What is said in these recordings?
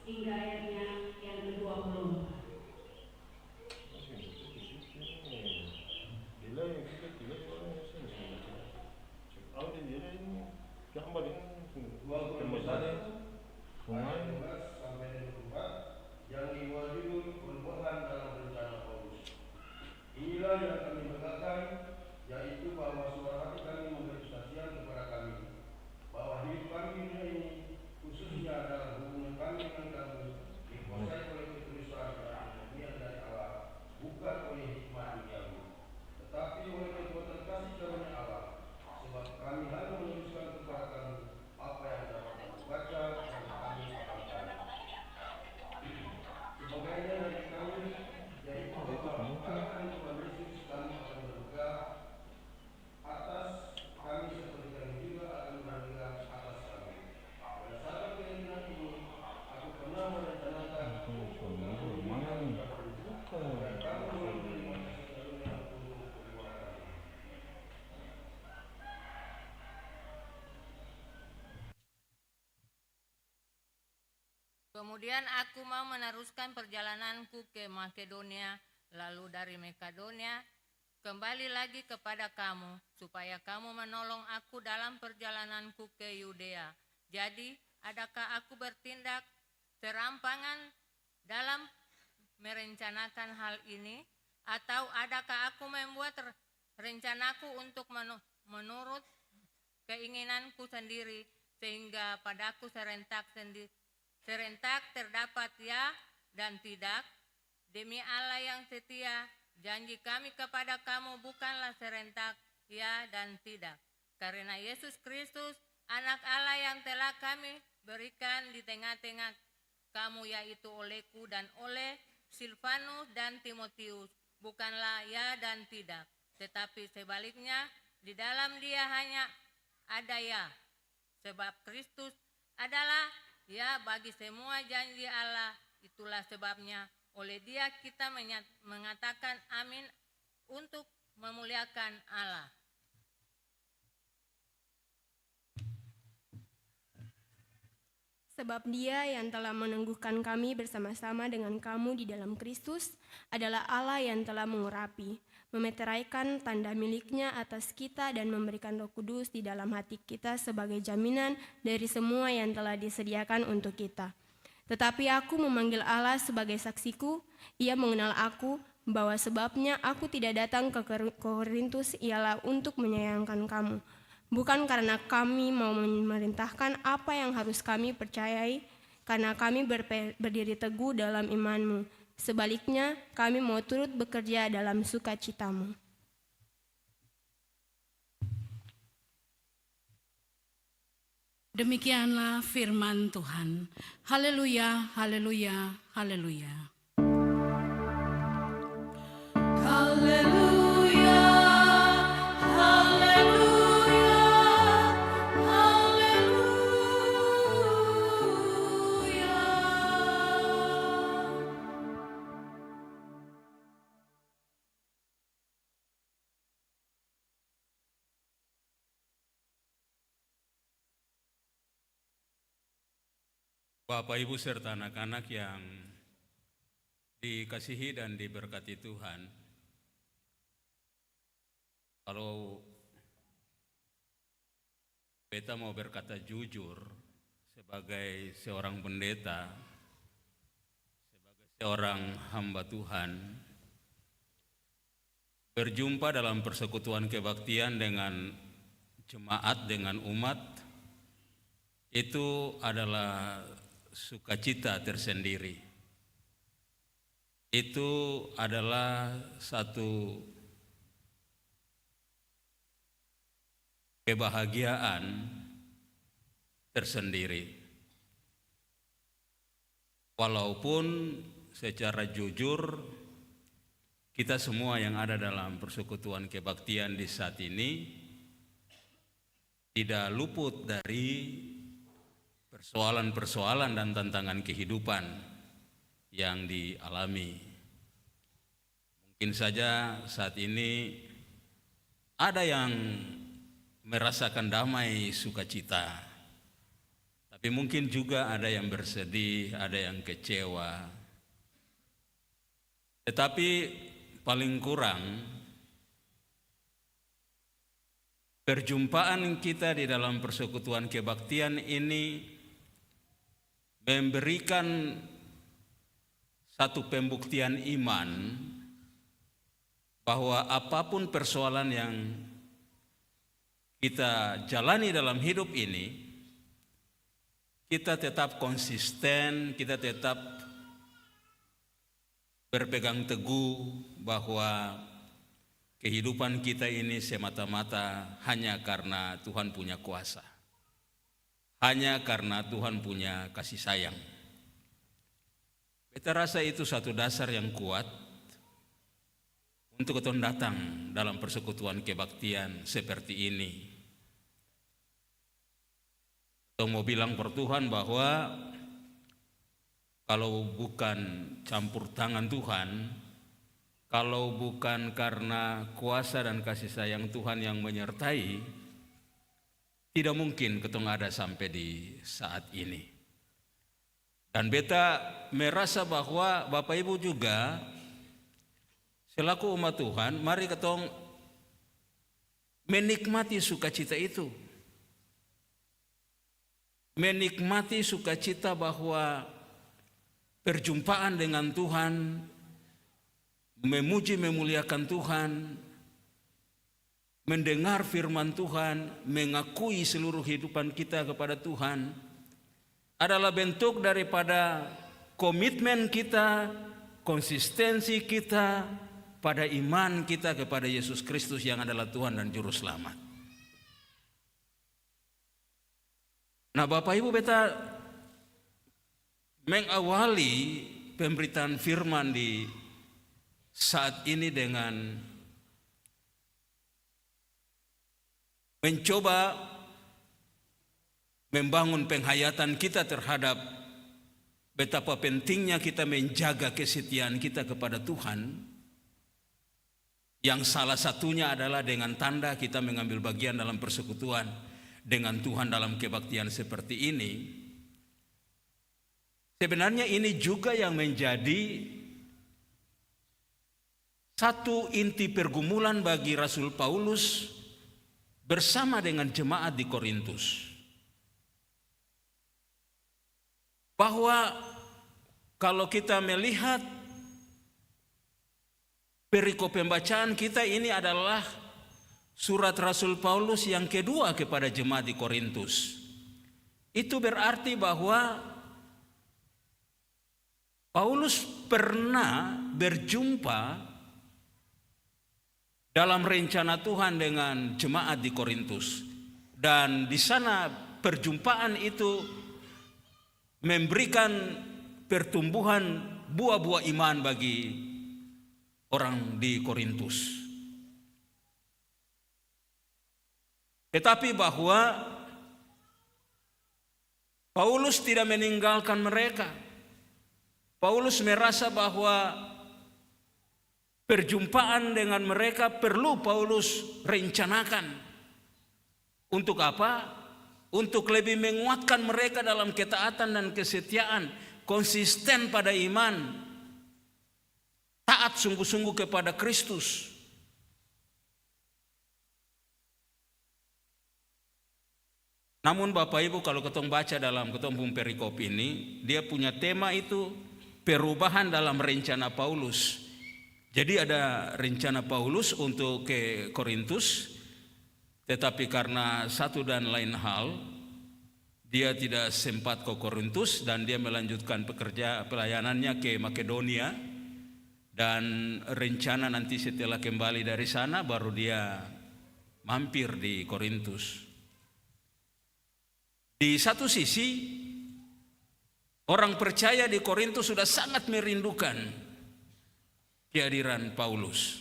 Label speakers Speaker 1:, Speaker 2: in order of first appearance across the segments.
Speaker 1: hingga ayatnya yang ke-24.
Speaker 2: Yang dibuat judul perubahan dalam rencana Paulus. Inilah yang kami berkatakan, yaitu bahwa suara hati kami memberi kesaksian kepada kami bahwa hidup kami di dunia ini, khususnya dalam hubungan kami dengan kamu, dikuasai oleh ketulusan dan kemuliaan dari Allah, bukan oleh hikmat duniawi, tetapi oleh kekuatan kasih karunia Allah. Sebab kami hanya menuliskan kepada kamu apa yang dapat kamu baca dan kami pahamkan. Sebagainya dari kami, yaitu bahwa akan Tuhan Yesus kami akan berpegang atas kami seperti kami juga akan berpegang atas kami. Berdasarkan keinginan ini, aku pernah merencanakan untuk kamu dan kamu menerima kasih karunia untuk kedua kali.
Speaker 3: Kemudian aku mau meneruskan perjalananku ke Makedonia, lalu dari Makedonia kembali lagi kepada kamu, supaya kamu menolong aku dalam perjalananku ke Yudea. Jadi, adakah aku bertindak serampangan dalam merencanakan hal ini, atau adakah aku membuat rencanaku untuk menurut keinginanku sendiri, sehingga padaku serentak terdapat ya dan tidak? Demi Allah yang setia, janji kami kepada kamu bukanlah serentak ya dan tidak. Karena Yesus Kristus, anak Allah yang telah kami berikan di tengah-tengah kamu, yaitu olehku dan oleh Silvanus dan Timotius, bukanlah ya dan tidak, tetapi sebaliknya, di dalam dia hanya ada ya. Sebab Kristus adalah ya bagi semua janji Allah. Itulah sebabnya oleh dia kita mengatakan amin untuk memuliakan Allah.
Speaker 4: Sebab dia yang telah meneguhkan kami bersama-sama dengan kamu di dalam Kristus adalah Allah yang telah mengurapi, memeteraikan tanda miliknya atas kita dan memberikan Roh Kudus di dalam hati kita sebagai jaminan dari semua yang telah disediakan untuk kita. Tetapi aku memanggil Allah sebagai saksiku, ia mengenal aku, bahwa sebabnya aku tidak datang ke Korintus ialah untuk menyayangkan kamu. Bukan karena kami mau memerintahkan apa yang harus kami percayai, karena kami berdiri teguh dalam imanmu. Sebaliknya, kami mau turut bekerja dalam sukacitamu.
Speaker 1: Demikianlah firman Tuhan. Haleluya, haleluya, haleluya. Haleluya, haleluya, haleluya.
Speaker 5: Bapak, Ibu, serta anak-anak yang dikasihi dan diberkati Tuhan, kalau beta mau berkata jujur sebagai seorang pendeta, sebagai seorang hamba Tuhan, berjumpa dalam persekutuan kebaktian dengan jemaat, dengan umat, itu adalah sukacita tersendiri. Itu adalah satu kebahagiaan tersendiri. Walaupun secara jujur kita semua yang ada dalam persekutuan kebaktian di saat ini tidak luput dari persoalan-persoalan dan tantangan kehidupan yang dialami. Mungkin saja saat ini ada yang merasakan damai sukacita, tapi Tapi mungkin juga ada yang bersedih, ada yang kecewa. Tetapi paling kurang perjumpaan kita di dalam persekutuan kebaktian ini memberikan satu pembuktian iman bahwa apapun persoalan yang kita jalani dalam hidup ini, kita tetap konsisten, kita tetap berpegang teguh bahwa kehidupan kita ini semata-mata hanya karena Tuhan punya kuasa, hanya karena Tuhan punya kasih sayang. Kita rasa itu satu dasar yang kuat untuk kita datang dalam persekutuan kebaktian seperti ini. Kita mau bilang per Tuhan bahwa kalau bukan campur tangan Tuhan, kalau bukan karena kuasa dan kasih sayang Tuhan yang menyertai, tidak mungkin ketong ada sampai di saat ini. Dan beta merasa bahwa Bapak Ibu juga selaku umat Tuhan, mari ketong menikmati sukacita itu. Menikmati sukacita bahwa perjumpaan dengan Tuhan, memuji memuliakan Tuhan, mendengar firman Tuhan, mengakui seluruh kehidupan kita kepada Tuhan adalah bentuk daripada komitmen kita, konsistensi kita pada iman kita kepada Yesus Kristus yang adalah Tuhan dan Juru Selamat. Nah, Bapak Ibu, beta mengawali pemberitaan firman di saat ini dengan mencoba membangun penghayatan kita terhadap betapa pentingnya kita menjaga kesetiaan kita kepada Tuhan, yang salah satunya adalah dengan tanda kita mengambil bagian dalam persekutuan dengan Tuhan dalam kebaktian seperti ini. Sebenarnya ini juga yang menjadi satu inti pergumulan bagi Rasul Paulus bersama dengan jemaat di Korintus, bahwa kalau kita melihat perikop pembacaan kita, ini adalah surat Rasul Paulus yang kedua kepada jemaat di Korintus. Itu berarti bahwa Paulus pernah berjumpa dalam rencana Tuhan dengan jemaat di Korintus, dan di sana perjumpaan itu memberikan pertumbuhan buah-buah iman bagi orang di Korintus. Tetapi bahwa Paulus tidak meninggalkan mereka. Paulus merasa bahwa perjumpaan dengan mereka perlu Paulus rencanakan. Untuk apa? Untuk lebih menguatkan mereka dalam ketaatan dan kesetiaan, konsisten pada iman, taat sungguh-sungguh kepada Kristus. Namun Bapak Ibu, kalau ketong baca dalam ketong perikop ini, dia punya tema itu perubahan dalam rencana Paulus. Jadi ada rencana Paulus untuk ke Korintus, tetapi karena satu dan lain hal dia tidak sempat ke Korintus dan dia melanjutkan pelayanannya ke Makedonia, dan rencana nanti setelah kembali dari sana baru dia mampir di Korintus. Di satu sisi, orang percaya di Korintus sudah sangat merindukan kehadiran Paulus.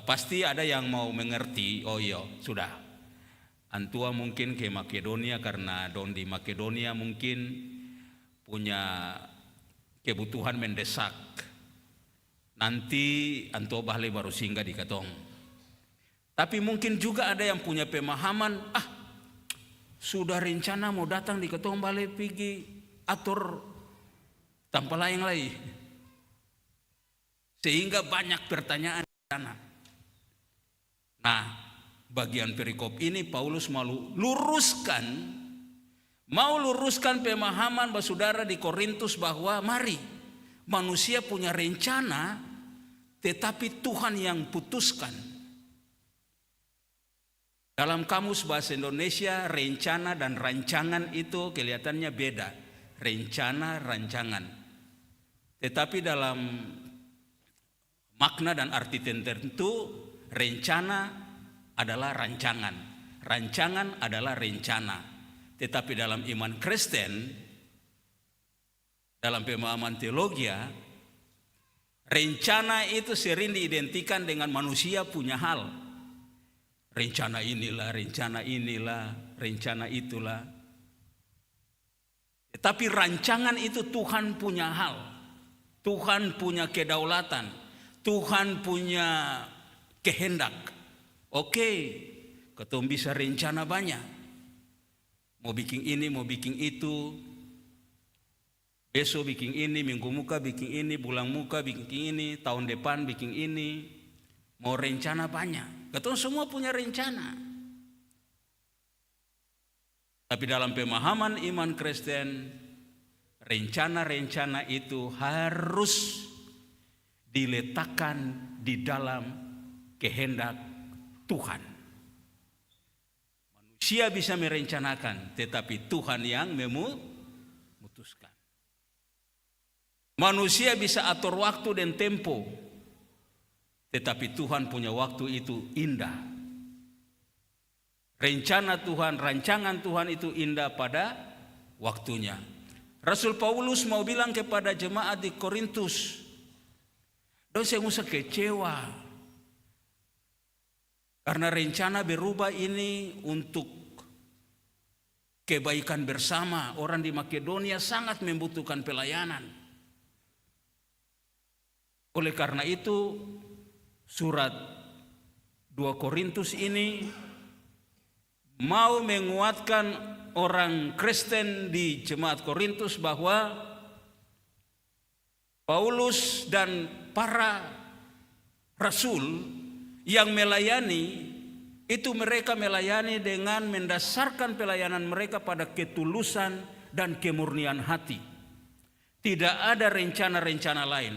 Speaker 5: Pasti ada yang mau mengerti, oh iya sudah, antua mungkin ke Makedonia karena don di Makedonia mungkin punya kebutuhan mendesak. Nanti antua balik baru singgah di katong. Tapi mungkin juga ada yang punya pemahaman, sudah rencana mau datang di ketong balai pergi atur tanpa layang-layang. Sehingga banyak pertanyaan di sana. Nah, bagian perikop ini Paulus mau luruskan pemahaman saudara di Korintus bahwa mari manusia punya rencana tetapi Tuhan yang putuskan. Dalam kamus bahasa Indonesia rencana dan rancangan itu kelihatannya beda. Rencana, rancangan. Tetapi dalam makna dan arti tertentu rencana adalah rancangan. Rancangan adalah rencana. Tetapi dalam iman Kristen, dalam pemahaman teologi, rencana itu sering diidentikan dengan manusia punya hal. Rencana inilah, rencana itulah. Tetapi rancangan itu Tuhan punya hal. Tuhan punya kedaulatan. Tuhan punya kehendak. Oke, ketemu bisa rencana banyak. Mau bikin ini, mau bikin itu. Besok bikin ini, minggu muka bikin ini, bulan muka bikin ini, tahun depan bikin ini. Mau rencana banyak. Ketemu semua punya rencana. Tapi dalam pemahaman iman Kristen, rencana-rencana itu harus diletakkan di dalam kehendak Tuhan. Manusia bisa merencanakan, tetapi Tuhan yang memutuskan. Manusia bisa atur waktu dan tempo, tetapi Tuhan punya waktu itu indah. Rencana Tuhan, rancangan Tuhan itu indah pada waktunya. Rasul Paulus mau bilang kepada jemaat di Korintus, dosa usah kecewa. Karena rencana berubah ini untuk kebaikan bersama. Orang di Makedonia sangat membutuhkan pelayanan. Oleh karena itu, surat 2 Korintus ini mau menguatkan orang Kristen di jemaat Korintus bahwa Paulus dan para rasul yang melayani itu mereka melayani dengan mendasarkan pelayanan mereka pada ketulusan dan kemurnian hati. Tidak ada rencana-rencana lain.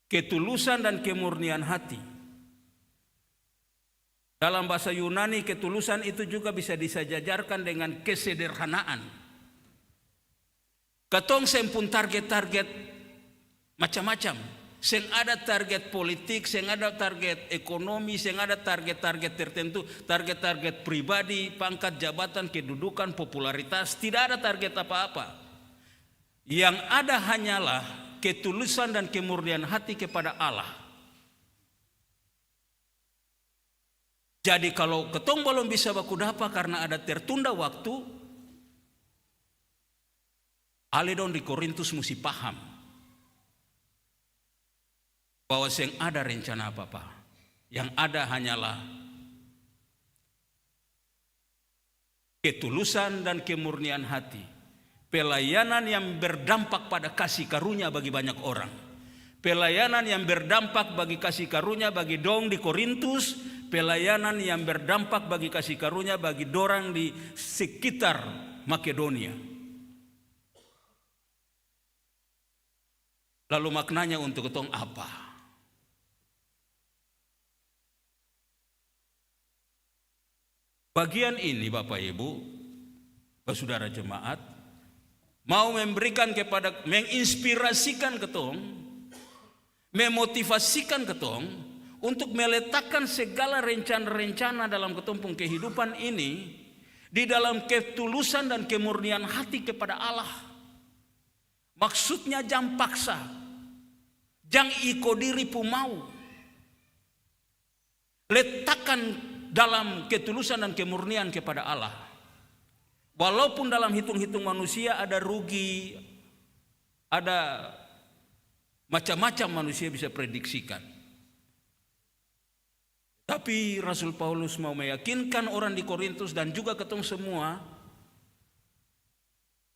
Speaker 5: Ketulusan dan kemurnian hati. Dalam bahasa Yunani ketulusan itu juga bisa disejajarkan dengan kesederhanaan. Ketong sempun target-target macam-macam. Seng ada target politik, seng ada target ekonomi, seng ada target-target tertentu, target-target pribadi, pangkat jabatan, kedudukan, popularitas, tidak ada target apa-apa. Yang ada hanyalah ketulusan dan kemurnian hati kepada Allah. Jadi kalau ketong belum bisa baku dapa karena ada tertunda waktu, aledon di Korintus mesti paham bahwa yang ada rencana apa-apa. Yang ada hanyalah ketulusan dan kemurnian hati. Pelayanan yang berdampak pada kasih karunia bagi banyak orang. Pelayanan yang berdampak bagi kasih karunia bagi dong di Korintus. Pelayanan yang berdampak bagi kasih karunia bagi dorang di sekitar Makedonia. Lalu maknanya untuk ketong apa? Bagian ini Bapak Ibu, saudara jemaat, mau memberikan kepada, menginspirasikan ketong, memotivasikan ketong untuk meletakkan segala rencana-rencana dalam ketumpung kehidupan ini di dalam ketulusan dan kemurnian hati kepada Allah. Maksudnya jang paksa, jang iko diri pu mau. Letakkan dalam ketulusan dan kemurnian kepada Allah. Walaupun dalam hitung-hitung manusia ada rugi, ada macam-macam manusia bisa prediksikan. Tapi Rasul Paulus mau meyakinkan orang di Korintus dan juga ketong semua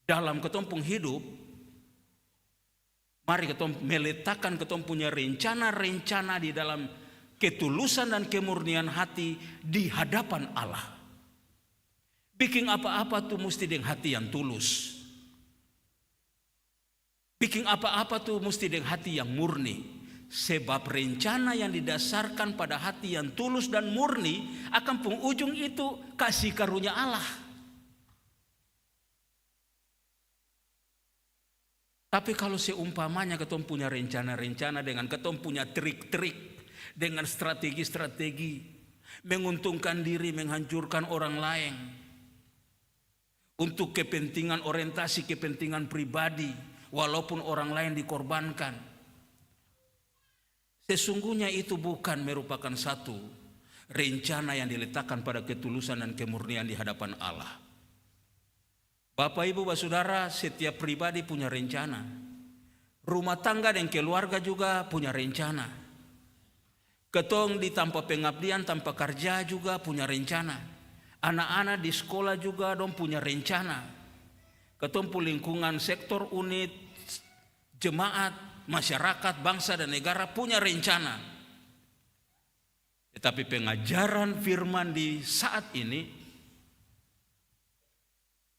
Speaker 5: dalam ketong pung hidup. Mari ketong meletakkan ketong punya rencana-rencana di dalam ketulusan dan kemurnian hati di hadapan Allah. Bikin apa-apa tuh mesti dengan hati yang tulus. Bikin apa-apa tuh mesti dengan hati yang murni. Sebab rencana yang didasarkan pada hati yang tulus dan murni akan penghujung itu kasih karunia Allah. Tapi kalau seumpamanya ketong punya rencana-rencana dengan ketong punya trik-trik, dengan strategi-strategi, menguntungkan diri, menghancurkan orang lain, untuk kepentingan orientasi, kepentingan pribadi, walaupun orang lain dikorbankan. Sesungguhnya itu bukan merupakan satu rencana yang diletakkan pada ketulusan dan kemurnian di hadapan Allah. Bapak, Ibu, Saudara, setiap pribadi punya rencana. Rumah tangga dan keluarga juga punya rencana. Ketong di tanpa pengabdian, tanpa kerja juga punya rencana. Anak-anak di sekolah juga dong punya rencana. Ketong pu lingkungan sektor unit, jemaat, masyarakat, bangsa dan negara punya rencana. Tetapi pengajaran firman di saat ini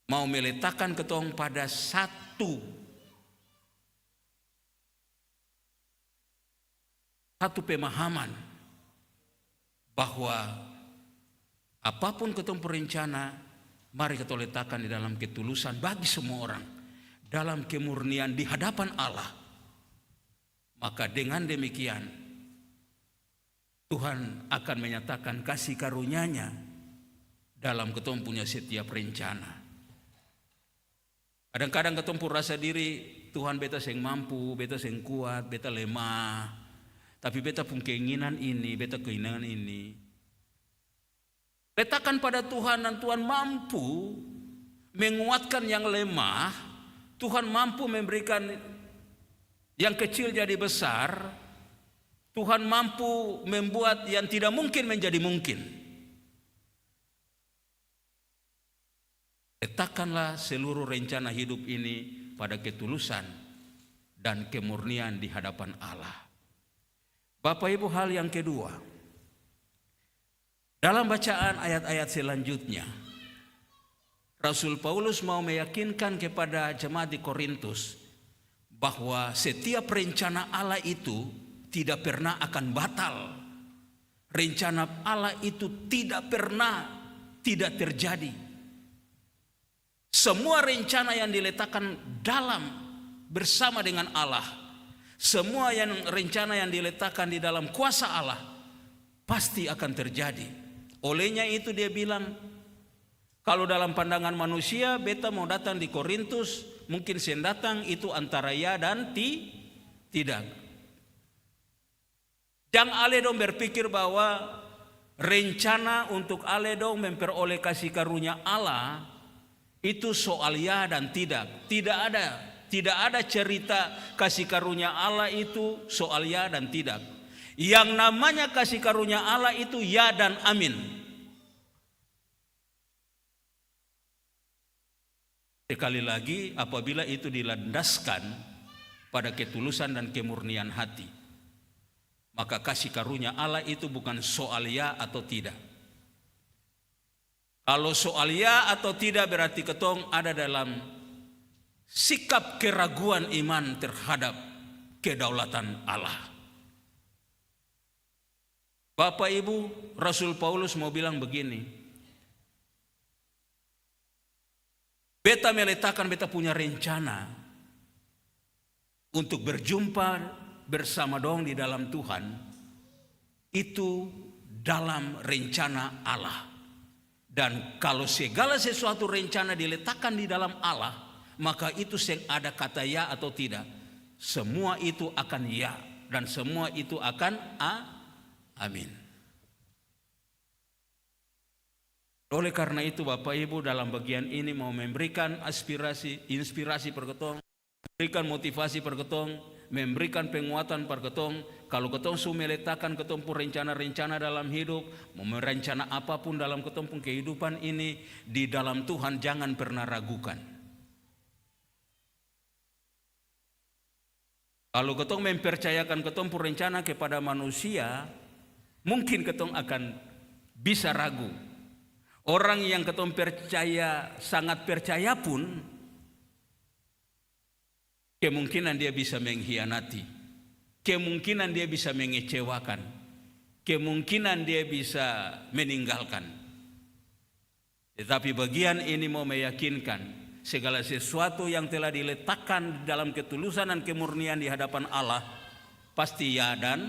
Speaker 5: mau meletakkan ketong pada satu pemahaman bahwa apapun ketong perencana, mari ketong letakkan di dalam ketulusan bagi semua orang, dalam kemurnian di hadapan Allah. Maka dengan demikian Tuhan akan menyatakan kasih karunia-Nya dalam ketong punya setiap rencana. Kadang-kadang ketong pun rasa diri, Tuhan beta seng mampu, beta seng kuat, beta lemah. Tapi beta pun keinginan ini, beta keinginan ini. Letakkan pada Tuhan dan Tuhan mampu menguatkan yang lemah. Tuhan mampu memberikan yang kecil jadi besar. Tuhan mampu membuat yang tidak mungkin menjadi mungkin. Letakkanlah seluruh rencana hidup ini pada ketulusan dan kemurnian di hadapan Allah. Bapak, Ibu, hal yang kedua, dalam bacaan ayat-ayat selanjutnya, Rasul Paulus mau meyakinkan kepada jemaat di Korintus bahwa setiap rencana Allah itu tidak pernah akan batal. Rencana Allah itu tidak pernah tidak terjadi. Semua rencana yang diletakkan dalam bersama dengan Allah, semua rencana yang diletakkan di dalam kuasa Allah pasti akan terjadi. Olehnya itu dia bilang, kalau dalam pandangan manusia beta mau datang di Korintus, mungkin sen datang itu antara ya dan tidak. Jangan ale dong berpikir bahwa rencana untuk ale dong memperoleh kasih karunia Allah itu soal ya dan tidak. Tidak ada cerita kasih karunia Allah itu soal ya dan tidak. Yang namanya kasih karunia Allah itu ya dan amin. Sekali lagi, apabila itu dilandaskan pada ketulusan dan kemurnian hati, maka kasih karunia Allah itu bukan soal ya atau tidak. Kalau soal ya atau tidak berarti ketong ada dalam sikap keraguan iman terhadap kedaulatan Allah. Bapak, Ibu, Rasul Paulus mau bilang begini, beta meletakkan beta punya rencana untuk berjumpa bersama dong di dalam Tuhan, itu dalam rencana Allah. Dan kalau segala sesuatu rencana diletakkan di dalam Allah, maka itu ada kata ya atau tidak. Semua itu akan ya dan semua itu akan amin. Oleh karena itu Bapak, Ibu, dalam bagian ini mau memberikan inspirasi perketong, memberikan motivasi perketong memberikan penguatan par ketong. Kalau ketong su meletakkan ketong pun rencana-rencana dalam hidup, mau merencana apapun dalam ketong pun kehidupan ini, di dalam Tuhan jangan pernah ragukan. Kalau ketong mempercayakan ketong pun rencana kepada manusia, mungkin ketong akan bisa ragu. Orang yang ketong percaya, sangat percaya pun, kemungkinan dia bisa mengkhianati. Kemungkinan dia bisa mengecewakan, kemungkinan dia bisa meninggalkan. Tetapi bagian ini mau meyakinkan segala sesuatu yang telah diletakkan dalam ketulusan dan kemurnian di hadapan Allah pasti ya dan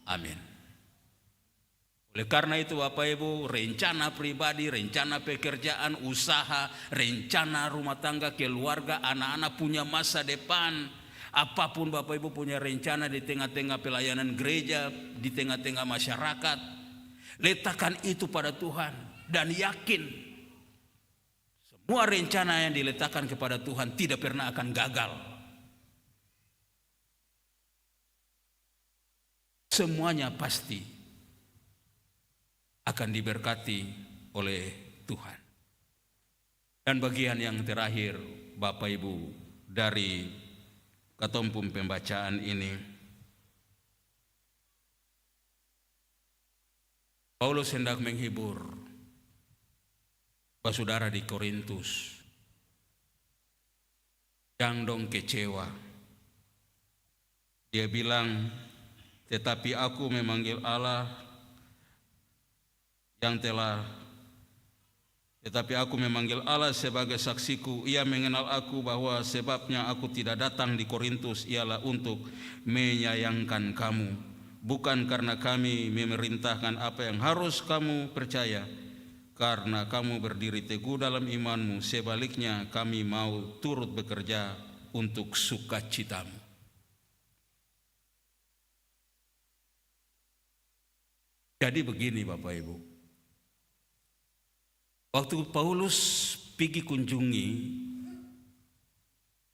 Speaker 5: amin. Oleh karena itu Bapak Ibu, rencana pribadi, rencana pekerjaan, usaha, rencana rumah tangga, keluarga, anak-anak punya masa depan, apapun Bapak Ibu punya rencana di tengah-tengah pelayanan gereja, di tengah-tengah masyarakat, letakkan itu pada Tuhan dan yakin semua rencana yang diletakkan kepada Tuhan tidak pernah akan gagal. Semuanya pasti akan diberkati oleh Tuhan. Dan bagian yang terakhir Bapak Ibu dari katompum pembacaan ini, Paulus hendak menghibur saudara di Korintus yang dong kecewa. Dia bilang, tetapi aku memanggil Allah Tetapi aku memanggil Allah sebagai saksiku. Ia mengenal aku bahwa sebabnya aku tidak datang di Korintus ialah untuk menyayangkan kamu. Bukan karena kami memerintahkan apa yang harus kamu percaya, karena kamu berdiri teguh dalam imanmu. Sebaliknya kami mau turut bekerja untuk sukacitamu. Jadi begini Bapak Ibu, waktu Paulus pergi kunjungi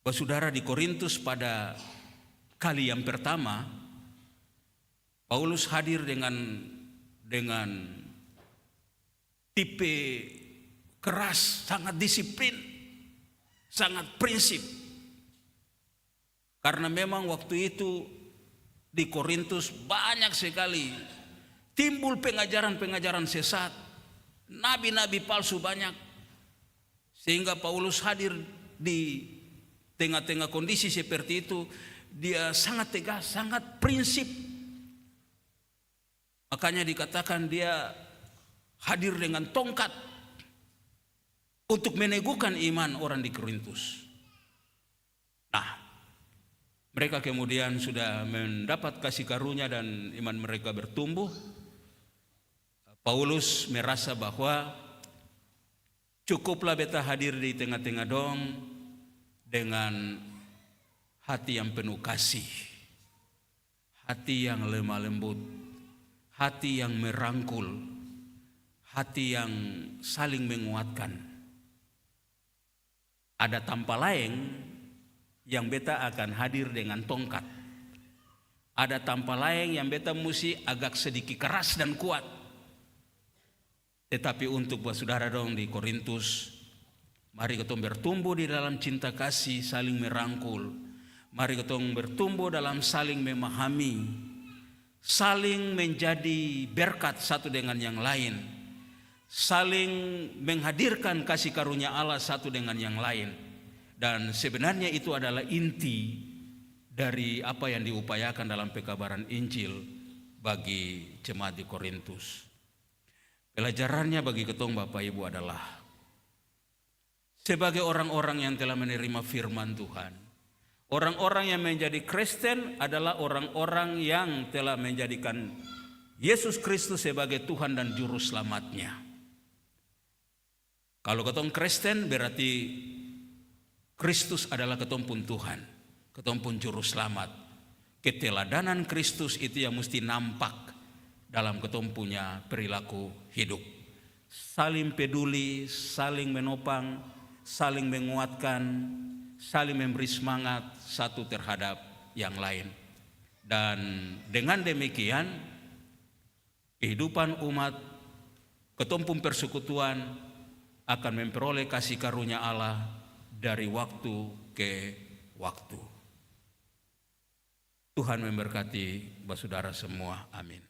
Speaker 5: saudara di Korintus pada kali yang pertama, Paulus hadir dengan tipe keras, sangat disiplin, sangat prinsip. Karena memang waktu itu di Korintus banyak sekali timbul pengajaran-pengajaran sesat, nabi-nabi palsu banyak. Sehingga Paulus hadir di tengah-tengah kondisi seperti itu, dia sangat tegas, sangat prinsip. Makanya dikatakan dia hadir dengan tongkat untuk meneguhkan iman orang di Korintus. Nah, mereka kemudian sudah mendapat kasih karunia dan iman mereka bertumbuh. Paulus merasa bahwa cukuplah beta hadir di tengah-tengah dong dengan hati yang penuh kasih, hati yang lemah lembut, hati yang merangkul, hati yang saling menguatkan. Ada tanpa lain yang beta akan hadir dengan tongkat. Ada tanpa lain yang beta mesti agak sedikit keras dan kuat. Tetapi untuk saudara dong di Korintus, mari kita bertumbuh di dalam cinta kasih, saling merangkul. Mari kita bertumbuh dalam saling memahami, saling menjadi berkat satu dengan yang lain, saling menghadirkan kasih karunia Allah satu dengan yang lain. Dan sebenarnya itu adalah inti dari apa yang diupayakan dalam pekabaran Injil bagi jemaat di Korintus. Pelajarannya bagi ketong Bapak Ibu adalah sebagai orang-orang yang telah menerima firman Tuhan, orang-orang yang menjadi Kristen adalah orang-orang yang telah menjadikan Yesus Kristus sebagai Tuhan dan Juru Selamatnya. Kalau ketong Kristen berarti Kristus adalah ketong pun Tuhan, ketong pun Juru Selamat. Keteladanan Kristus itu yang mesti nampak dalam ketong punya perilaku hidup. Saling peduli, saling menopang, saling menguatkan, saling memberi semangat satu terhadap yang lain. Dan dengan demikian kehidupan umat ketumpung persekutuan akan memperoleh kasih karunia Allah dari waktu ke waktu. Tuhan memberkati saudara semua. Amin.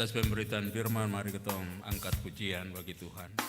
Speaker 5: Atas pemberitaan firman, mari kita angkat pujian bagi Tuhan.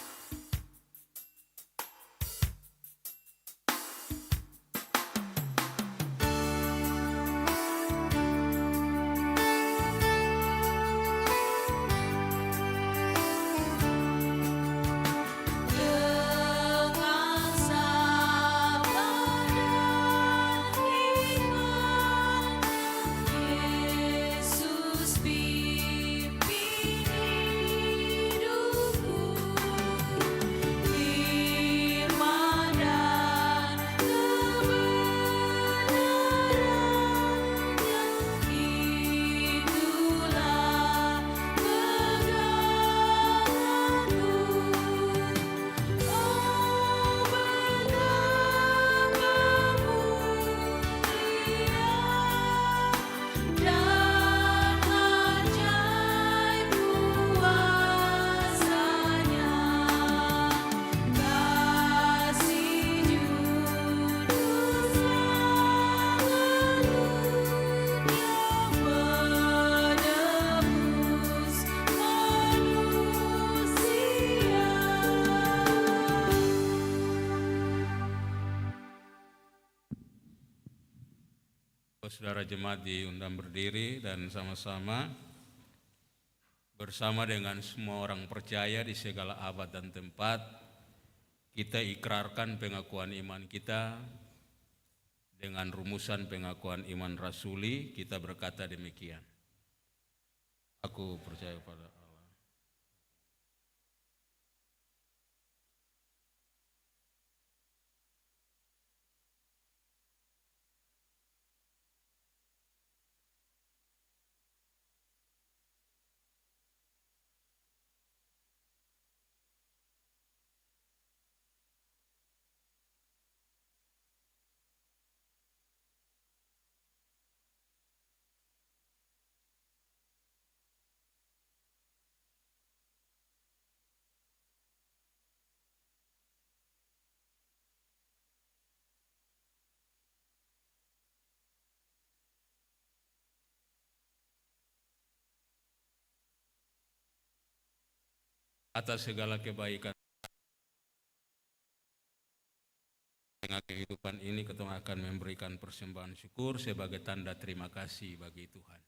Speaker 5: Saudara jemaat diundang berdiri dan sama-sama bersama dengan semua orang percaya di segala abad dan tempat kita ikrarkan pengakuan iman kita dengan rumusan pengakuan iman rasuli. Kita berkata demikian: aku percaya pada Allah, atas segala kebaikan tengah kehidupan ini kita akan memberikan persembahan syukur sebagai tanda terima kasih bagi Tuhan.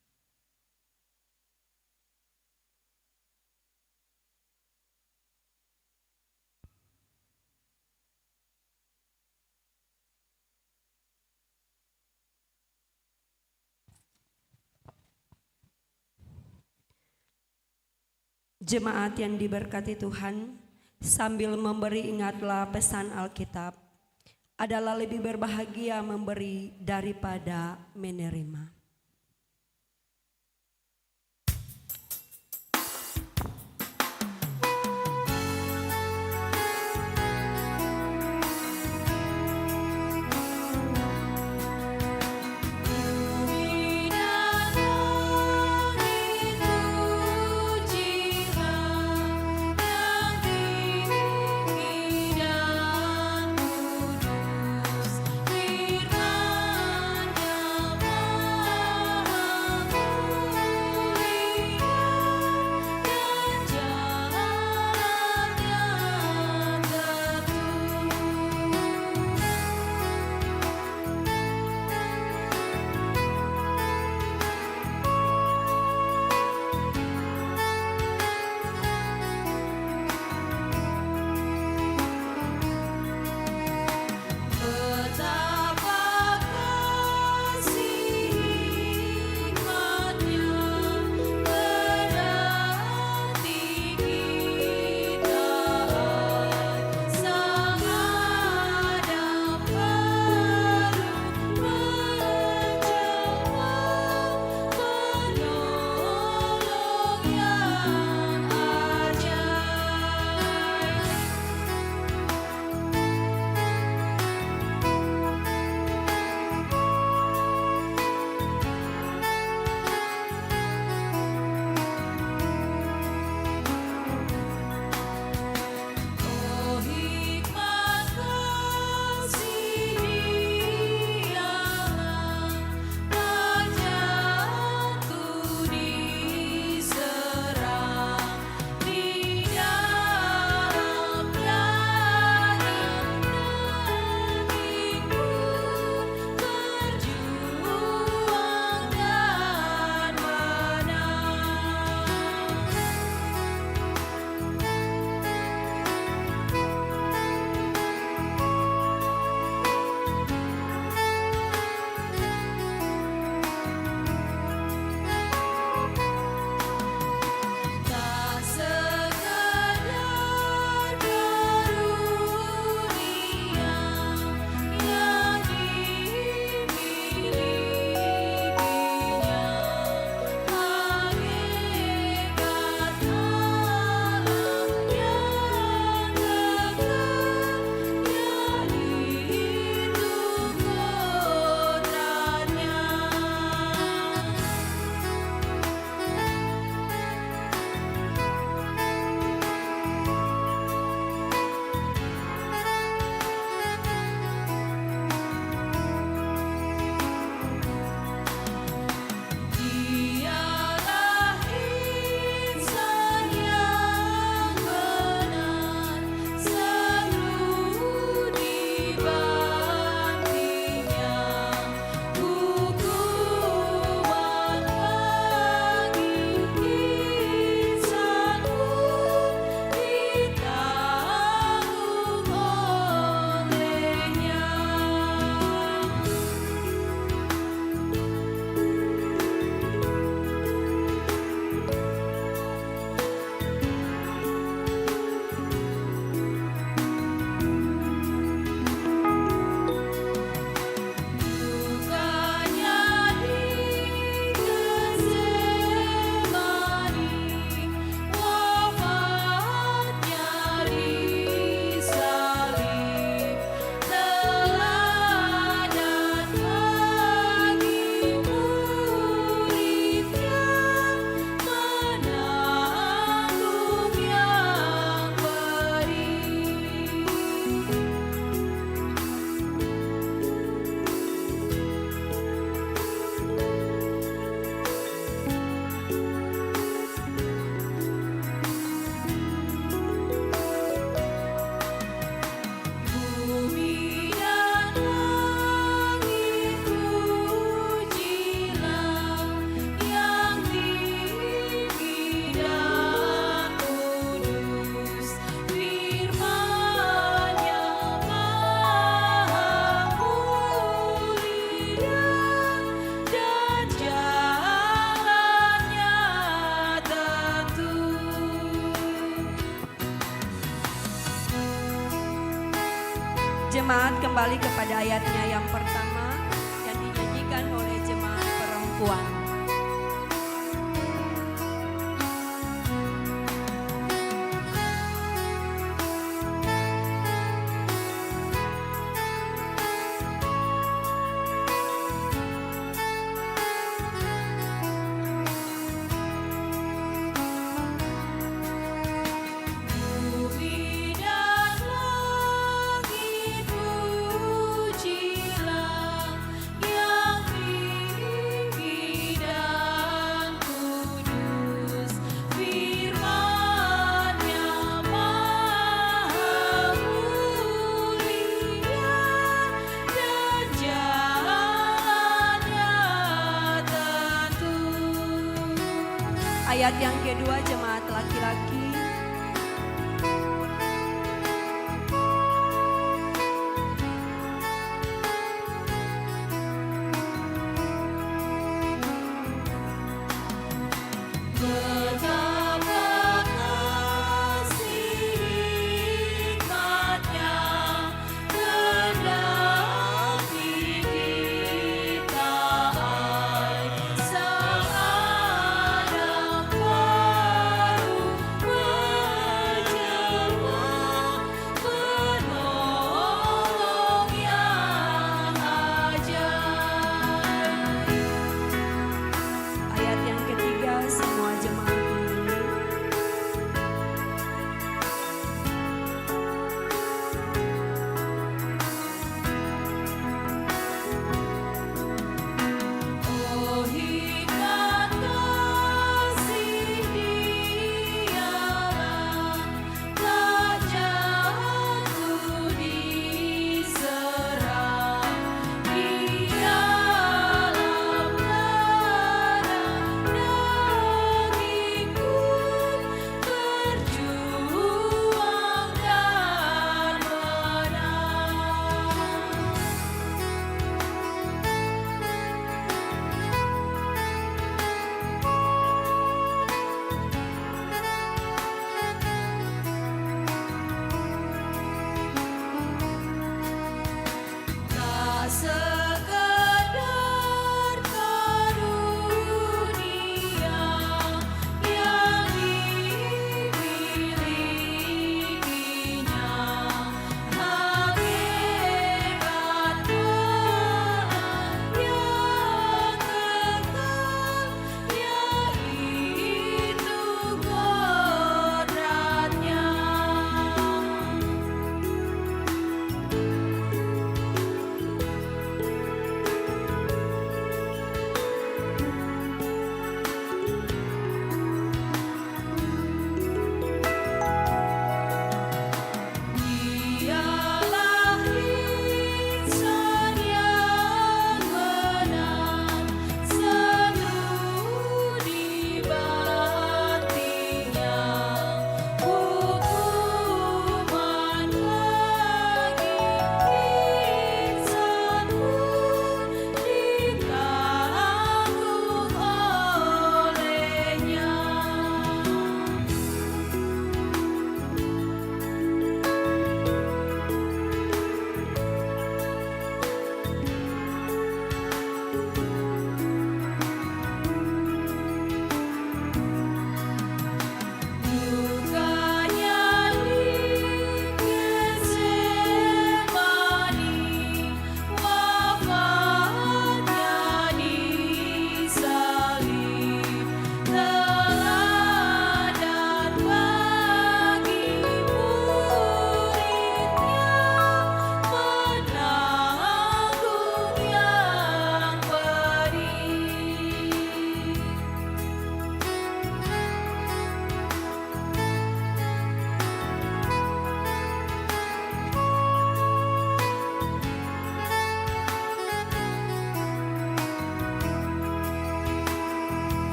Speaker 6: Jemaat yang diberkati Tuhan, sambil memberi ingatlah pesan Alkitab, adalah lebih berbahagia memberi daripada menerima.
Speaker 1: Yang tinggi dan
Speaker 6: Jemaat kembali kepada ayatnya yang pertama yang dinyanyikan oleh jemaat perempuan.
Speaker 1: Bumi dan langit pujilah yang tinggi dan kudus, firman-Nya maha mulia dan jalannya tentu.
Speaker 6: Ayat yang kedua jemaat laki-laki.
Speaker 1: Betapa kasih hikmat-Nya genapi kita, hai sang anak pada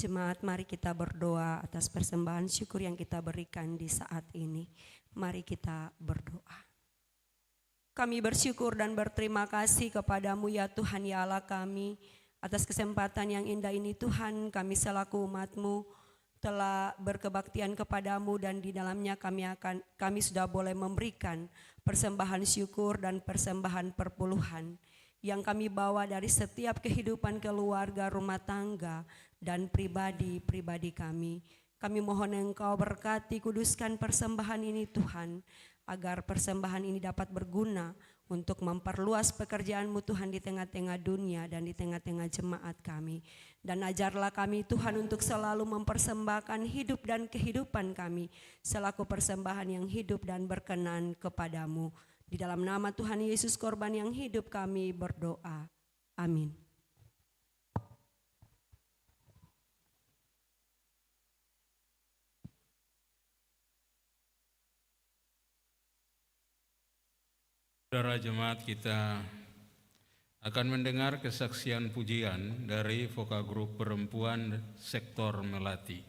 Speaker 6: Jemaat, mari kita berdoa atas persembahan syukur yang kita berikan di saat ini. Mari kita berdoa. Kami bersyukur dan berterima kasih kepadamu ya Tuhan ya Allah kami, atas kesempatan yang indah ini Tuhan. Kami selaku umat-Mu telah berkebaktian kepadamu, dan di dalamnya kami sudah boleh memberikan persembahan syukur dan persembahan perpuluhan yang kami bawa dari setiap kehidupan keluarga, rumah tangga, dan pribadi kami. Kami mohon Engkau berkati, kuduskan persembahan ini Tuhan, agar persembahan ini dapat berguna untuk memperluas pekerjaan-Mu Tuhan di tengah-tengah dunia dan di tengah-tengah jemaat kami. Dan ajarlah kami Tuhan untuk selalu mempersembahkan hidup dan kehidupan kami selaku persembahan yang hidup dan berkenan kepadamu. Di dalam nama Tuhan Yesus korban yang hidup kami berdoa. Amin.
Speaker 5: Saudara jemaat, kita akan mendengar kesaksian pujian dari vokal grup perempuan sektor Melati.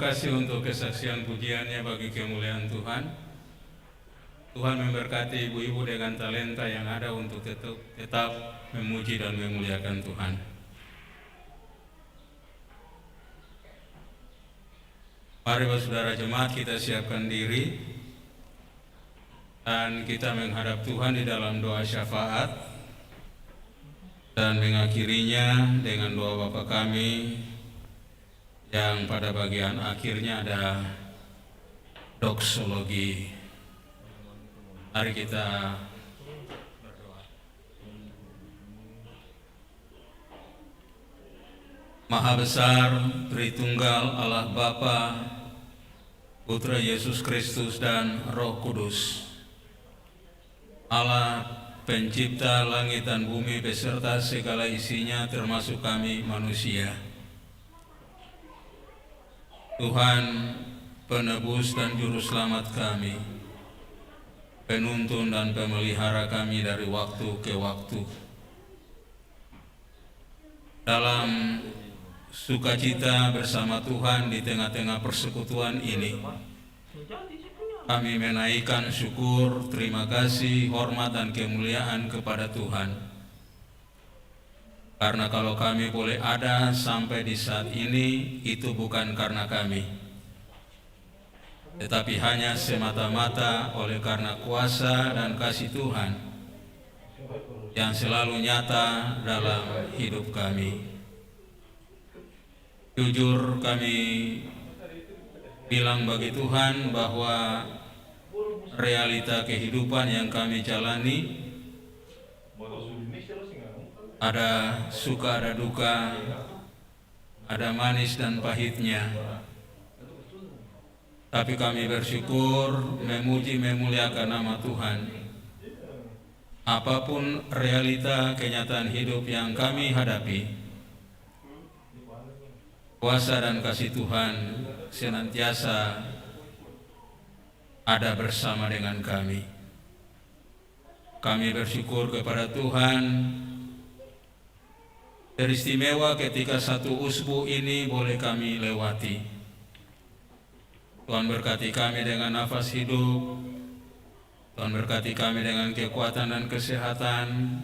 Speaker 5: kasih untuk kesaksian pujiannya bagi kemuliaan Tuhan. Tuhan memberkati ibu-ibu dengan talenta yang ada untuk tetap memuji dan memuliakan Tuhan. Mari saudara jemaat kita siapkan diri dan kita menghadap Tuhan di dalam doa syafaat dan mengakhirinya dengan doa Bapa kami yang pada bagian akhirnya ada doksologi. Mari kita berdoa. Maha besar, Tritunggal Allah Bapa, Putra Yesus Kristus dan Roh Kudus, Allah pencipta langit dan bumi beserta segala isinya termasuk kami manusia. Tuhan penebus dan juru selamat kami, penuntun dan pemelihara kami dari waktu ke waktu. Dalam sukacita bersama Tuhan di tengah-tengah persekutuan ini, kami menaikkan syukur, terima kasih, hormat dan kemuliaan kepada Tuhan. Karena kalau kami boleh ada sampai di saat ini, itu bukan karena kami, tetapi hanya semata-mata oleh karena kuasa dan kasih Tuhan yang selalu nyata dalam hidup kami. Jujur kami bilang bagi Tuhan bahwa realita kehidupan yang kami jalani ada suka, ada duka, ada manis dan pahitnya. Tapi kami bersyukur, memuji, memuliakan nama Tuhan. Apapun realita kenyataan hidup yang kami hadapi, kuasa dan kasih Tuhan senantiasa ada bersama dengan kami. Kami bersyukur kepada Tuhan. Teristimewa ketika satu usbu ini boleh kami lewati. Tuhan berkati kami dengan nafas hidup. Tuhan berkati kami dengan kekuatan dan kesehatan.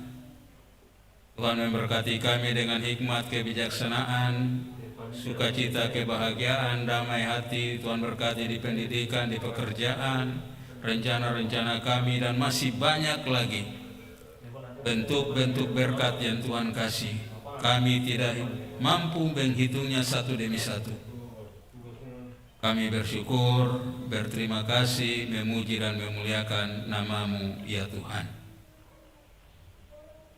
Speaker 5: Tuhan memberkati kami dengan hikmat, kebijaksanaan, sukacita, kebahagiaan, damai hati. Tuhan berkati di pendidikan, di pekerjaan, rencana-rencana kami, dan masih banyak lagi bentuk-bentuk berkat yang Tuhan kasih. Kami tidak mampu menghitungnya satu demi satu. Kami bersyukur, berterima kasih, memuji dan memuliakan nama-Mu ya Tuhan.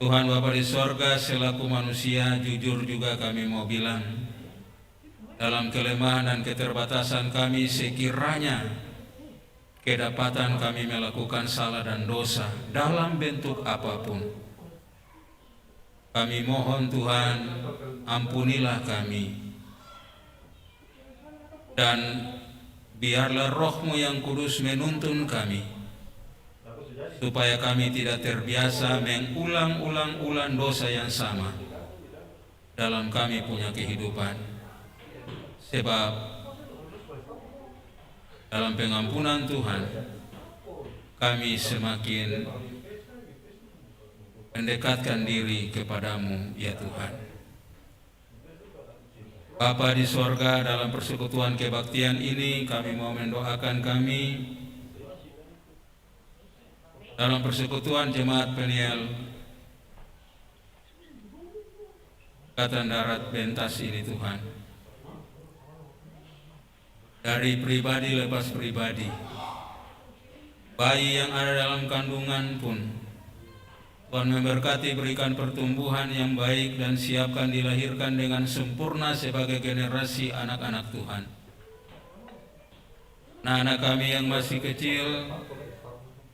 Speaker 5: Tuhan Bapa di sorga, selaku manusia, jujur juga kami mau bilang, dalam kelemahan dan keterbatasan kami sekiranya kedapatan kami melakukan salah dan dosa dalam bentuk apapun. Kami mohon Tuhan, ampunilah kami. Dan biarlah Roh-Mu yang kudus menuntun kami, supaya kami tidak terbiasa mengulang-ulang dosa yang sama dalam kami punya kehidupan. Sebab dalam pengampunan Tuhan, kami semakin mendekatkan diri kepada-Mu ya Tuhan. Bapa di sorga, dalam persekutuan kebaktian ini kami mau mendoakan kami dalam persekutuan jemaat Peniel Angkatan Darat Bentas ini Tuhan. Dari pribadi lepas pribadi, bayi yang ada dalam kandungan pun Tuhan memberkati, berikan pertumbuhan yang baik dan siapkan dilahirkan dengan sempurna sebagai generasi anak-anak Tuhan. Nah, anak kami yang masih kecil,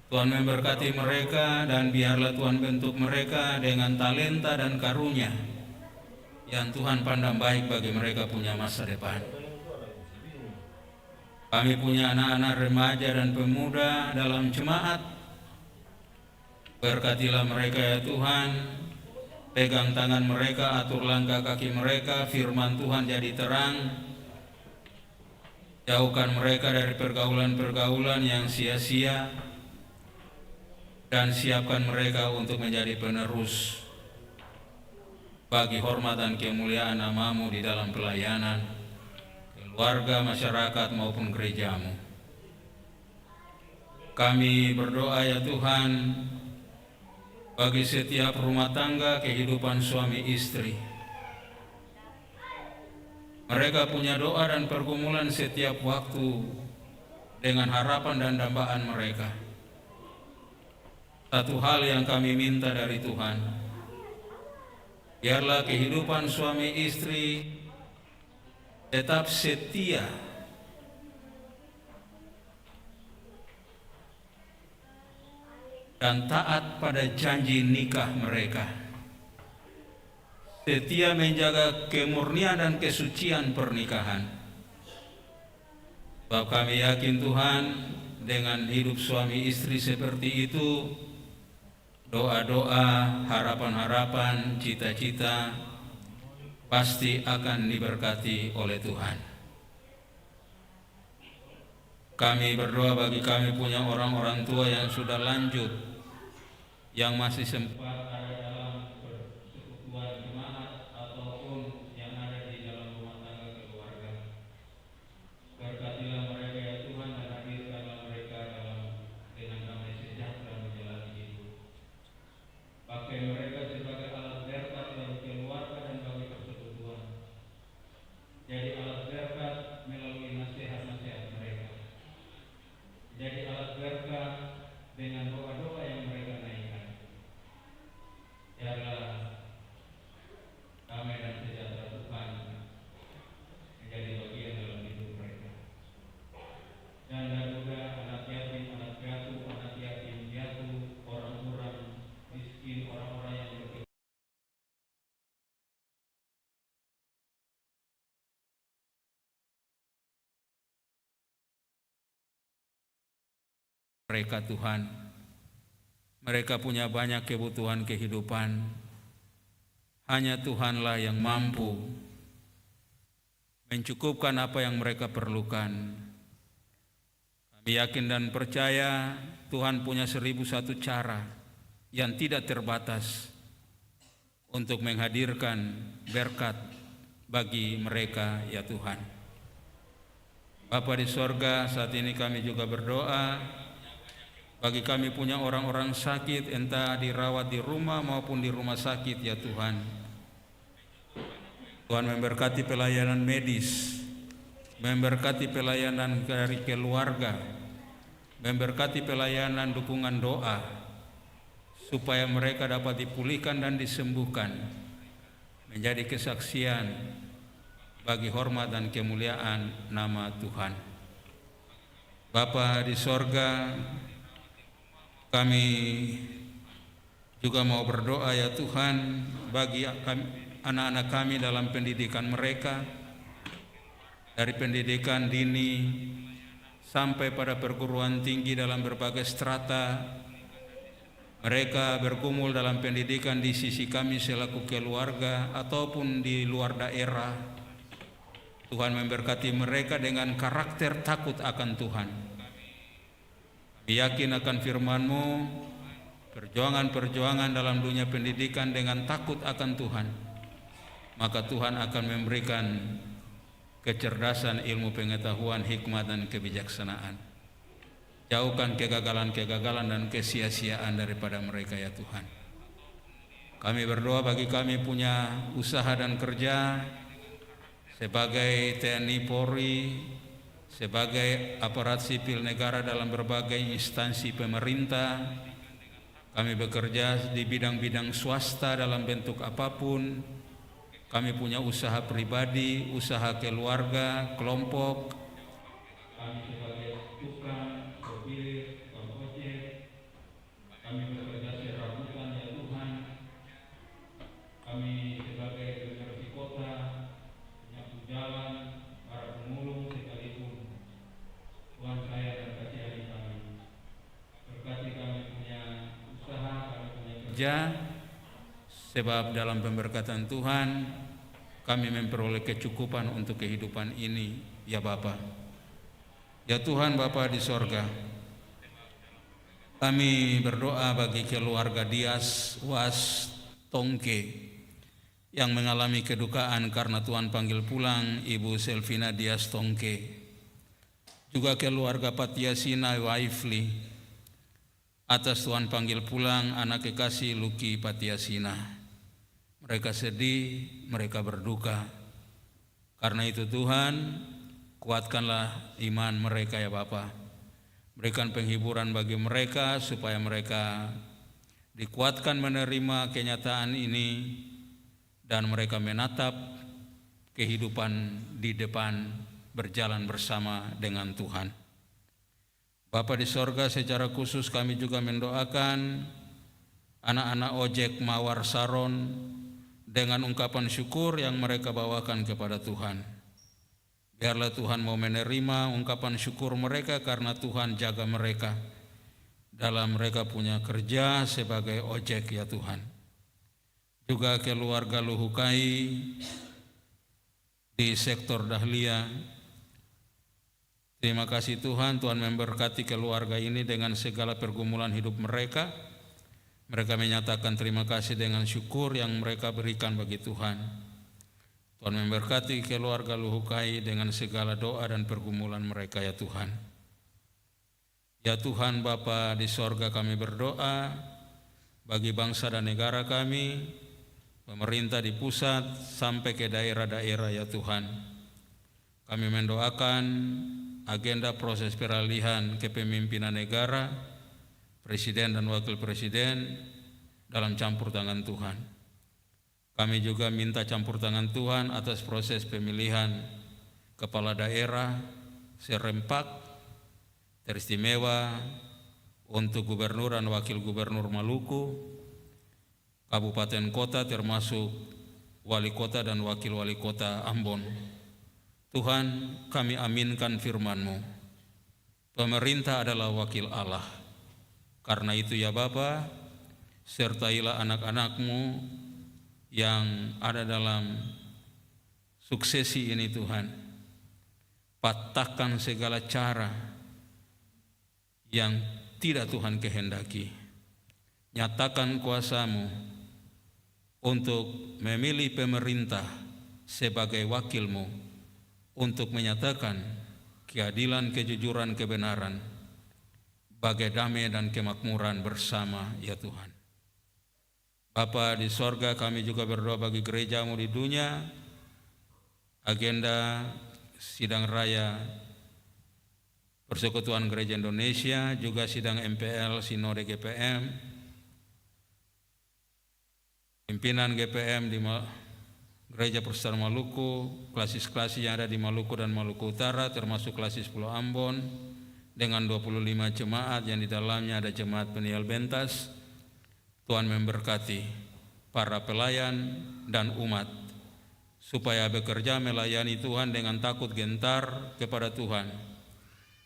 Speaker 5: Tuhan memberkati mereka dan biarlah Tuhan bentuk mereka dengan talenta dan karunia yang Tuhan pandang baik bagi mereka punya masa depan. Kami punya anak-anak remaja dan pemuda dalam jemaat. Berkatilah mereka ya Tuhan, pegang tangan mereka, atur langkah kaki mereka, firman Tuhan jadi terang, Jauhkan mereka dari pergaulan-pergaulan yang sia-sia dan siapkan mereka untuk menjadi penerus bagi hormat dan kemuliaan nama-Mu di dalam pelayanan, keluarga, masyarakat maupun gereja-Mu. Kami berdoa ya Tuhan bagi setiap rumah tangga kehidupan suami istri. Mereka punya doa dan pergumulan setiap waktu dengan harapan dan dambaan mereka. Satu hal yang kami minta dari Tuhan, biarlah kehidupan suami istri tetap setia dan taat pada janji nikah mereka. Setia menjaga kemurnian dan kesucian pernikahan. Sebab kami yakin Tuhan, dengan hidup suami istri seperti itu, doa-doa, harapan-harapan, cita-cita pasti akan diberkati oleh Tuhan. Kami berdoa bagi kami punya orang-orang tua yang sudah lanjut, yang masih sempat ada dalam persekutuan jemaat ataupun yang ada di dalam rumah tangga keluarga. Berkatilah mereka ya Tuhan dan hadirkanlah mereka dengan damai sejahtera menjalani hidup. Pakai mereka sebagai alat berkat bagi keluarga dan bagi persekutuan. Jadi alat berkat melalui nasihat-nasihat mereka. Jadi alat berkat dengan doa-doa yang mereka naikkan. Biarlah damai dan sejahtera Tuhan menjadi bagian dalam hidup mereka. Dan juga anak yatim, anak piatu, anak yatim piatu, orang-orang miskin, orang-orang yang berkebutuhan. Mereka Tuhan, mereka punya banyak kebutuhan kehidupan. Hanya Tuhanlah yang mampu mencukupkan apa yang mereka perlukan. Kami yakin dan percaya Tuhan punya 1001 cara yang tidak terbatas untuk menghadirkan berkat bagi mereka ya Tuhan. Bapa di sorga, saat ini kami juga berdoa bagi kami punya orang-orang sakit, entah dirawat di rumah maupun di rumah sakit ya Tuhan. Tuhan memberkati pelayanan medis, memberkati pelayanan dari keluarga, memberkati pelayanan dukungan doa, supaya mereka dapat dipulihkan dan disembuhkan, menjadi kesaksian bagi hormat dan kemuliaan nama Tuhan. Bapa di sorga, kami juga mau berdoa ya Tuhan bagi anak-anak kami dalam pendidikan mereka, dari pendidikan dini sampai pada perguruan tinggi dalam berbagai strata. Mereka bergumul dalam pendidikan di sisi kami selaku keluarga ataupun di luar daerah. Tuhan memberkati mereka dengan karakter takut akan Tuhan. Yakin akan firman-Mu, perjuangan-perjuangan dalam dunia pendidikan dengan takut akan Tuhan, maka Tuhan akan memberikan kecerdasan, ilmu pengetahuan, hikmat dan kebijaksanaan. Jauhkan kegagalan-kegagalan dan kesia-siaan daripada mereka ya Tuhan. Kami berdoa bagi kami punya usaha dan kerja sebagai TNI Polri, sebagai aparat sipil negara dalam berbagai instansi pemerintah. Kami bekerja di bidang-bidang swasta dalam bentuk apapun. Kami punya usaha pribadi, usaha keluarga, kelompok. Kami sebagai tukang, sopir, tukang ojek. Kami bekerja serabutan ya Tuhan. Kami sebagai pekerja kota, penyapu jalan, para pemulung sekalipun. Tuhan saya berkati hari kami. Berkati kami punya usaha, kami punya kerja. Sebab dalam pemberkatan Tuhan kami memperoleh kecukupan untuk kehidupan ini ya Bapa. Ya Tuhan Bapa di sorga, kami berdoa bagi keluarga Dias Was Tongke yang mengalami kedukaan karena Tuhan panggil pulang Ibu Selvina Dias Tongke. Juga keluarga Patiasina Waifli atas Tuhan panggil pulang anak kekasih Luki Patiasina. Mereka sedih, mereka berduka. Karena itu Tuhan, kuatkanlah iman mereka ya Bapa. Berikan penghiburan bagi mereka supaya mereka dikuatkan menerima kenyataan ini dan mereka menatap kehidupan di depan berjalan bersama dengan Tuhan. Bapa di sorga, secara khusus kami juga mendoakan anak-anak ojek Mawar Saron dengan ungkapan syukur yang mereka bawakan kepada Tuhan. Biarlah Tuhan mau menerima ungkapan syukur mereka karena Tuhan jaga mereka dalam mereka punya kerja sebagai ojek ya Tuhan. Juga keluarga Luhukai di sektor Dahlia. Terima kasih Tuhan, Tuhan memberkati keluarga ini dengan segala pergumulan hidup mereka. Mereka menyatakan terima kasih dengan syukur yang mereka berikan bagi Tuhan. Tuhan memberkati keluarga Luhukai dengan segala doa dan pergumulan mereka ya Tuhan. Ya Tuhan Bapa di sorga, kami berdoa bagi bangsa dan negara kami, pemerintah di pusat sampai ke daerah-daerah ya Tuhan. Kami mendoakan agenda proses peralihan kepemimpinan negara, presiden dan wakil presiden dalam campur tangan Tuhan. Kami juga minta campur tangan Tuhan atas proses pemilihan kepala daerah serempak teristimewa untuk gubernur dan wakil gubernur Maluku, kabupaten kota termasuk wali kota dan wakil wali kota Ambon. Tuhan, kami aminkan firman-Mu. Pemerintah adalah wakil Allah. Karena itu ya Bapa, sertailah anak-anak-Mu yang ada dalam suksesi ini Tuhan. Patahkan segala cara yang tidak Tuhan kehendaki. Nyatakan kuasa-Mu untuk memilih pemerintah sebagai wakil-Mu untuk menyatakan keadilan, kejujuran, kebenaran, bagai damai dan kemakmuran bersama ya Tuhan. Bapa di sorga, kami juga berdoa bagi gereja-Mu di dunia, agenda sidang raya Persekutuan Gereja Indonesia, juga sidang MPL, Sinode GPM, pimpinan GPM di Gereja Persekutuan Maluku, klasis-klasis yang ada di Maluku dan Maluku Utara, termasuk klasis Pulau Ambon, dengan 25 jemaat yang di dalamnya ada jemaat Peniel Bentas. Tuhan memberkati para pelayan dan umat supaya bekerja melayani Tuhan dengan takut gentar kepada Tuhan,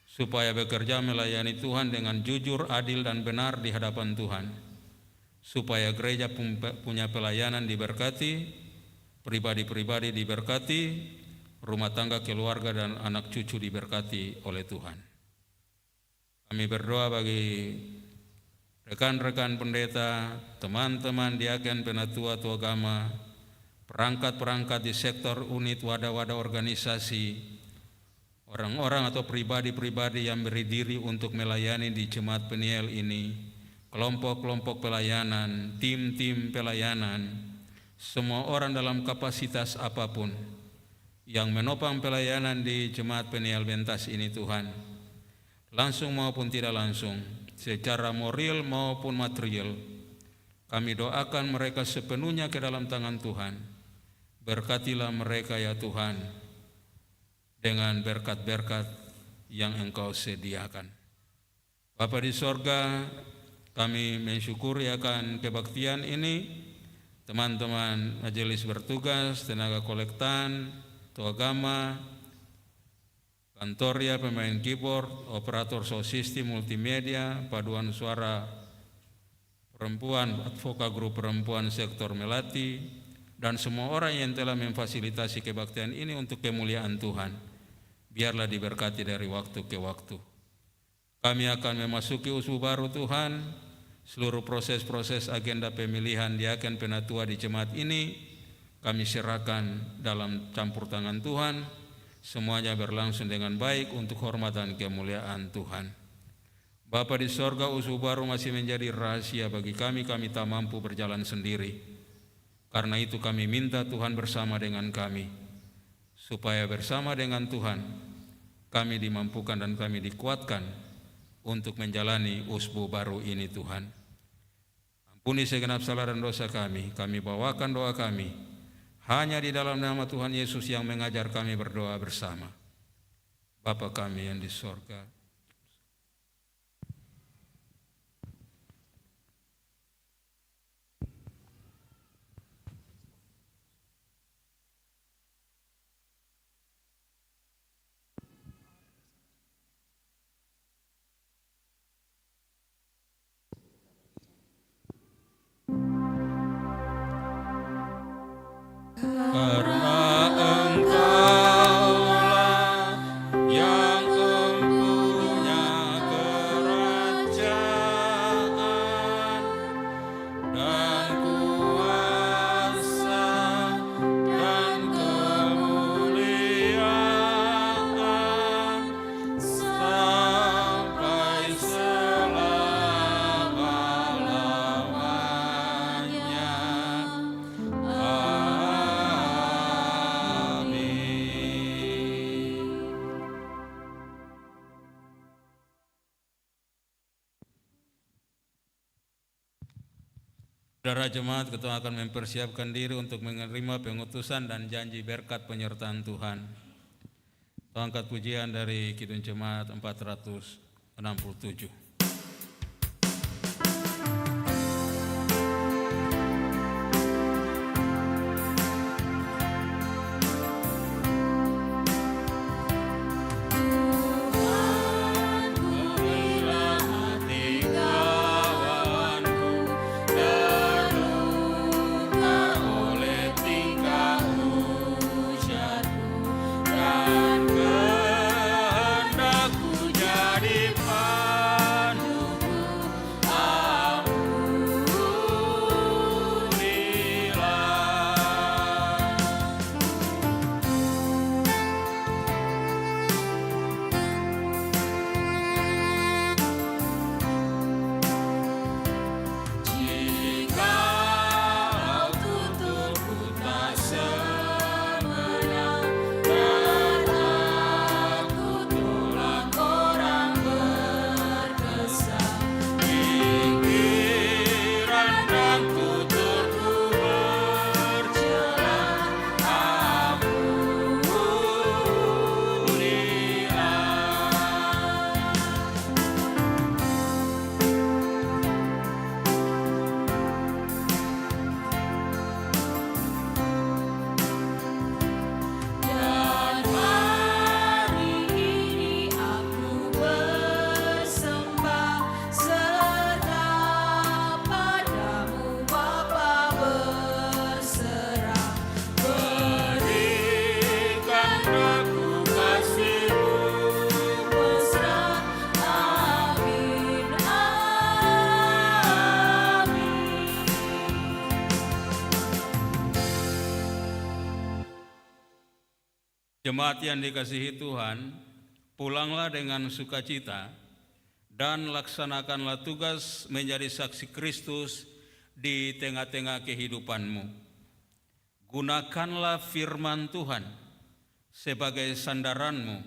Speaker 5: supaya bekerja melayani Tuhan dengan jujur, adil dan benar di hadapan Tuhan, supaya gereja punya pelayanan diberkati, pribadi-pribadi diberkati, rumah tangga, keluarga dan anak cucu diberkati oleh Tuhan. Kami berdoa bagi rekan-rekan pendeta, teman-teman diaken, penatua tua agama, perangkat-perangkat di sektor unit, wadah-wadah organisasi, orang-orang atau pribadi-pribadi yang beri diri untuk melayani di jemaat Peniel ini, kelompok-kelompok pelayanan, tim-tim pelayanan, semua orang dalam kapasitas apapun yang menopang pelayanan di jemaat Peniel Bentas ini Tuhan, langsung maupun tidak langsung, secara moral maupun material, kami doakan mereka sepenuhnya ke dalam tangan Tuhan. Berkatilah mereka ya Tuhan dengan berkat-berkat yang Engkau sediakan. Bapa di sorga, kami mensyukuri akan kebaktian ini. Teman-teman majelis bertugas, tenaga kolektan, tua agama, kantoria, pemain keyboard, operator sound system, multimedia, paduan suara perempuan, advoka grup perempuan sektor Melati, dan semua orang yang telah memfasilitasi kebaktian ini untuk kemuliaan Tuhan. biarlah diberkati dari waktu ke waktu. Kami akan memasuki usbu baru Tuhan, seluruh proses-proses agenda pemilihan diaken penatua di jemaat ini, kami serahkan dalam campur tangan Tuhan, semuanya berlangsung dengan baik untuk hormat dan kemuliaan Tuhan. Bapa di sorga, usbu baru masih menjadi rahasia bagi kami tak mampu berjalan sendiri. Karena itu kami minta Tuhan bersama dengan kami, supaya bersama dengan Tuhan kami dimampukan dan kami dikuatkan untuk menjalani usbu baru ini Tuhan. Ampuni segenap salah dan dosa kami bawakan doa kami hanya di dalam nama Tuhan Yesus yang mengajar kami berdoa bersama. Bapa kami yang di sorga, karena Engkaulah yang empunya kerajaan dan kuasa dan kemuliaan sampai selama-lamanya. Saudara jemaat, ketua akan mempersiapkan diri untuk menerima pengutusan dan janji berkat penyertaan Tuhan. Angkat pujian dari Kidung Jemaat 467. Jemaat yang dikasihi Tuhan, pulanglah dengan sukacita dan laksanakanlah tugas menjadi saksi Kristus di tengah-tengah kehidupanmu. Gunakanlah firman Tuhan sebagai sandaranmu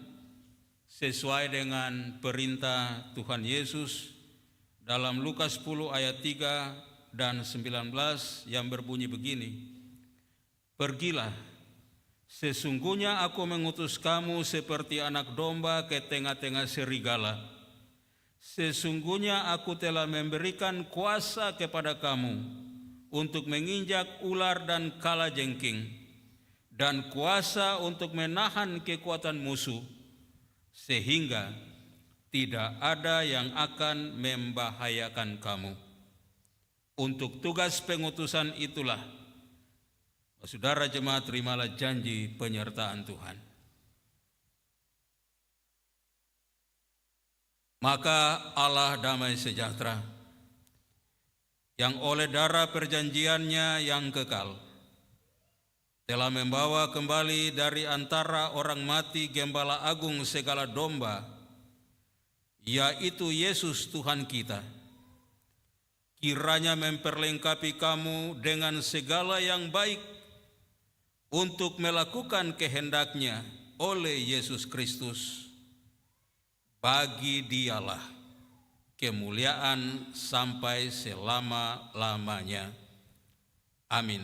Speaker 5: sesuai dengan perintah Tuhan Yesus dalam Lukas 10 ayat 3 dan 19 yang berbunyi begini, "Pergilah, sesungguhnya aku mengutus kamu seperti anak domba ke tengah-tengah serigala. Sesungguhnya aku telah memberikan kuasa kepada kamu untuk menginjak ular dan kalajengking, dan kuasa untuk menahan kekuatan musuh, sehingga tidak ada yang akan membahayakan kamu." Untuk tugas pengutusan itulah, saudara jemaat, terimalah janji penyertaan Tuhan. Maka Allah damai sejahtera yang oleh darah perjanjiannya yang kekal telah membawa kembali dari antara orang mati Gembala Agung segala domba, yaitu Yesus Tuhan kita. Kiranya memperlengkapi kamu dengan segala yang baik untuk melakukan kehendak-Nya oleh Yesus Kristus. Bagi Dialah kemuliaan sampai selama-lamanya. Amin.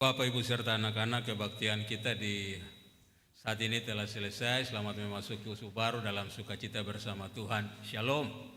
Speaker 5: Bapak, Ibu, serta anak-anak, kebaktian kita di saat ini telah selesai. Selamat memasuki usul baru dalam sukacita bersama Tuhan. Shalom.